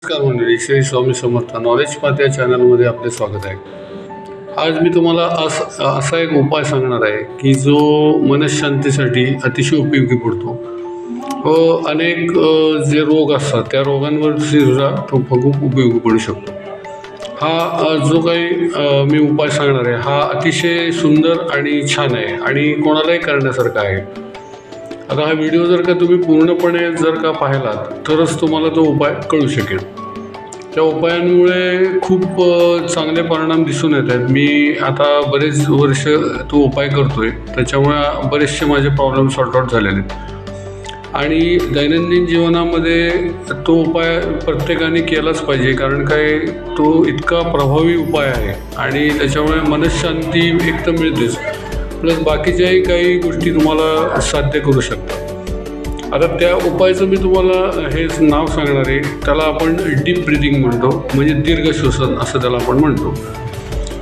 नमस्कार मंडळी, Shri Swami Samarth knowledge path या चॅनलमध्ये आपले स्वागत आहे। आज मी तुम्हाला असा एक उपाय सांगणार आहे की जो मनशांतीसाठी अतिशय उपयोगी पडतो व अनेक जे रोग असतात त्या रोगांवर सुद्धा तो खूप उपयोगी पडू शकतो। हा जो काही मी उपाय सांगणार आहे हा अतिशय सुंदर आणि छान आहे आणि कोणालाही करण्यासारखा आहे। आता हा व्हिडिओ जर का तुम्ही पूर्णपणे जर का पाहिलात तरच तुम्हाला तो उपाय कळू शकेल। त्या उपायांमुळे खूप चांगले परिणाम दिसून येत आहेत। मी आता बरेच वर्ष तो उपाय करतोय, त्याच्यामुळे बरेचसे माझे प्रॉब्लेम सॉर्ट आउट झालेले आहेत आणि दैनंदिन जीवनामध्ये तो उपाय प्रत्येकाने केलाच पाहिजे, कारण काय तो इतका प्रभावी उपाय आहे आणि त्याच्यामुळे मनशांती एक तर मिळतेच, प्लस बाकीच्याही काही गोष्टी तुम्हाला साध्य करू शकता। आता त्या उपायाचं मी तुम्हाला हे नाव सांगणार आहे, त्याला आपण डीप ब्रीदिंग म्हणतो, म्हणजे दीर्घ श्वसन असं त्याला आपण म्हणतो।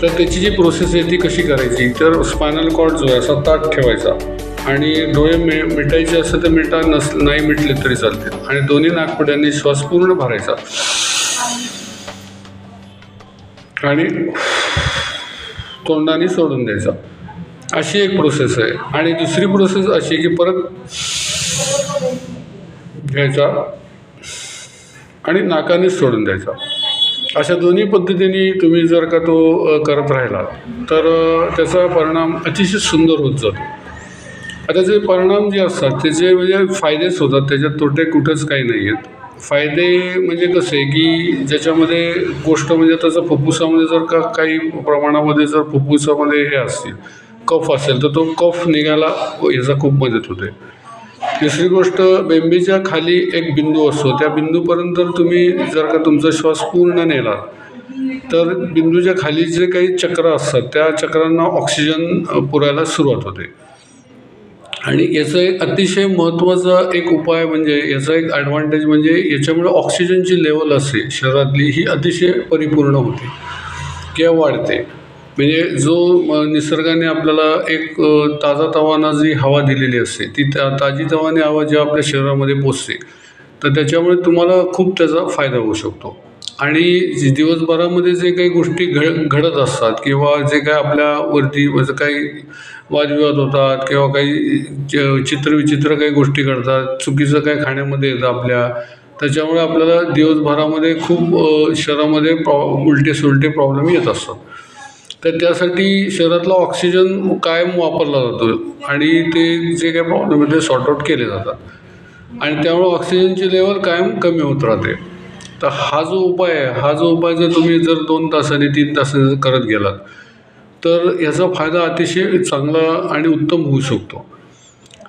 तर त्याची जी प्रोसेस आहे ती कशी करायची, तर स्पायनल कॉर्ड जो आहे असा ताठ ठेवायचा आणि डोळे मिटायचे असं तर नाही मिटले तरी चालते आणि दोन्ही नाकपुड्यांनी श्वास पूर्ण भरायचा आणि तोंडाने सोडून द्यायचा, अशी एक प्रोसेस आहे। आणि दुसरी प्रोसेस अशी की परत घ्यायचा आणि नाकाने सोडून द्यायचा। अशा दोन्ही पद्धतीने तुम्ही जर का तो करत राहिला तर त्याचा परिणाम अतिशय सुंदर होत जातो। आता जे परिणाम जे असतात त्याचे म्हणजे फायदेच होतात, त्याच्यात तोटे कुठंच काही नाही आहेत। फायदे म्हणजे कसे की ज्याच्यामध्ये गोष्ट म्हणजे त्याचा फुफ्फुसामध्ये जर का काही प्रमाणामध्ये जर फुफ्फुसामध्ये हे असतील कफ असेल तर तो कफ निघायला याचा खूप मदत होते। दुसरी गोष्ट, बेंबीच्या खाली एक बिंदू असतो, त्या बिंदूपर्यंत तुम्ही जर का तुमचा श्वास पूर्ण नेला तर बिंदूच्या खाली जे काही चक्र असतात त्या चक्रांना ऑक्सिजन पुरायला सुरुवात होते। आणि याचा एक अतिशय महत्त्वाचा एक उपाय म्हणजे याचा एक ॲडव्हान्टेज म्हणजे याच्यामुळे ऑक्सिजनची लेवल असते शरीरातली ही अतिशय परिपूर्ण होते किंवा वाढते। म्हणजे जो निसर्गाने आपल्याला एक ताजातवाना जी हवा दिलेली असते ती ताजी तवानी हवा जी आपल्या शरीरामध्ये पोचते तर त्याच्यामुळे तुम्हाला खूप त्याचा फायदा होऊ शकतो। आणि दिवसभरामध्ये जे काही गोष्टी घडत असतात किंवा जे काही आपल्यावरती काही वादविवाद होतात किंवा काही चित्रविचित्र काही गोष्टी घडतात, चुकीचं काही खाण्यामध्ये येतं आपल्या, त्याच्यामुळे आपल्याला दिवसभरामध्ये खूप शरीरामध्ये उलटे सुलटे प्रॉब्लेम येत असतात। तर त्यासाठी शरीरातला ऑक्सिजन कायम वापरला जातो आणि ते जे काही प्रॉब्लेम आहे ते सॉर्ट आउट केले जातात आणि त्यामुळे ऑक्सिजनची लेवल कायम कमी होत राहते। तर हा जो उपाय आहे हा जो उपाय जर तुम्ही 2 तासांनी 3 तासांनी जर करत गेलात तर याचा फायदा अतिशय चांगला आणि उत्तम होऊ शकतो।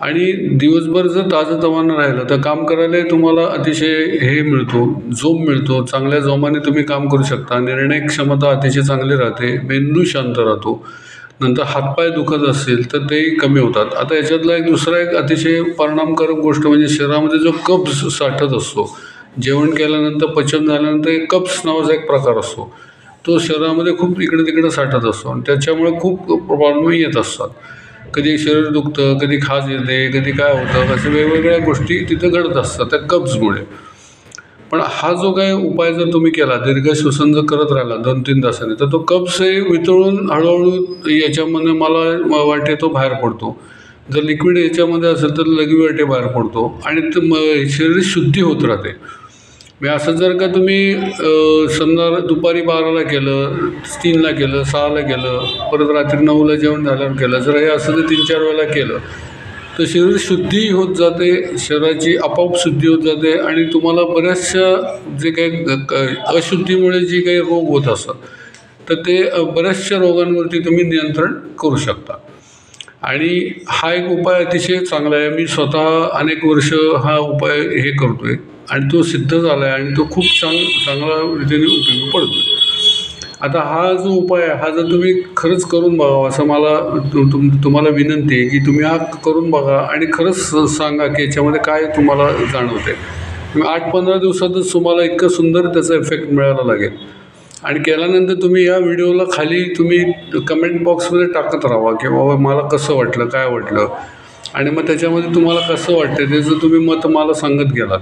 आणि दिवसभर जर ताजंतवानं राहिलं तर काम करायलाही तुम्हाला अतिशय हे मिळतो, जोम मिळतो, चांगल्या जोमाने तुम्ही काम करू शकता, निर्णय क्षमता अतिशय चांगली राहते, मेंदू शांत राहतो, नंतर हातपाय दुखत असतील तर तेही कमी होतात। आता याच्यातला दुसरा एक अतिशय परिणामकारक गोष्ट म्हणजे शरीरामध्ये जो कब्ज साठत असतो, जेवण केल्यानंतर पचन झाल्यानंतर एक कब्ज नावाचा एक प्रकार असतो, तो शरीरामध्ये खूप इकडे तिकडे साठत असतो आणि त्याच्यामुळे खूप प्रॉब्लेम येत असतात। कधी शरीर दुखतं, कधी खाज येते, कधी काय होतं, अशा वेगवेगळ्या गोष्टी तिथं घडत असतात त्या कब्जमुळे। पण हा जो काही उपाय जर तुम्ही केला, दीर्घ श्वसन जर करत राहिला 2-3 तासांनी तर तो कब्ज वितळून हळूहळू याच्यामध्ये मला वाटते तो बाहेर पडतो। जर लिक्विड याच्यामध्ये असेल तर लघवीवाटे बाहेर पडतो आणि शरीर शुद्धी होत राहते। असं जर का तुम्ही समजा दुपारी 12ला केलं, 3ला केलं, 6ला केलं, परत रात्री 9ला जेवण झाल्यावर केलं, जर हे असं जर 3-4 वेळेला केलं तर शरीर शुद्धी होत जाते, शरीराची आपोआप शुद्धी होत जाते आणि तुम्हाला बऱ्याचशा जे काही अशुद्धीमुळे जे काही रोग होत असतात तर ते बऱ्याचशा रोगांवरती तुम्ही नियंत्रण करू शकता। आणि हा एक उपाय अतिशय चांगला आहे। मी स्वतः अनेक वर्ष हा उपाय हे करतोय आणि तो सिद्ध झाला आहे आणि तो खूप चांगला रीतीने उपयोगी पडतो। आता हा जो उपाय आहे हा जर तुम्ही खरंच करून बघावा असं मला तुम्हाला विनंती आहे की तुम्ही हा करून बघा आणि खरंच सांगा की याच्यामध्ये काय तुम्हाला जाणवते। 8-15 दिवसातच तुम्हाला इतकं सुंदर त्याचा इफेक्ट मिळायला लागेल। आणि केल्यानंतर तुम्ही या व्हिडिओला खाली तुम्ही कमेंट बॉक्समध्ये टाकत राहा की बाबा मला कसं वाटलं, काय वाटलं, आणि मग त्याच्यामध्ये तुम्हाला कसं वाटतं ते जर तुम्ही मत मला सांगत गेलात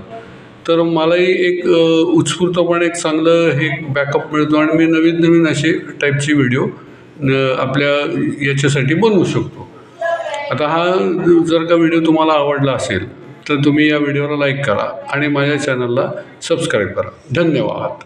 तर मलाही एक उत्स्फूर्तपणे एक चांगलं हे बॅकअप मिळतो आणि मी नवीन नवीन असे टाईपचे व्हिडिओ आपल्या याच्यासाठी बनवू शकतो. आता हा जर का व्हिडिओ तुम्हाला आवडला असेल तर तुम्ही या व्हिडिओला लाईक करा आणि माझ्या चॅनलला सबस्क्राईब करा. धन्यवाद.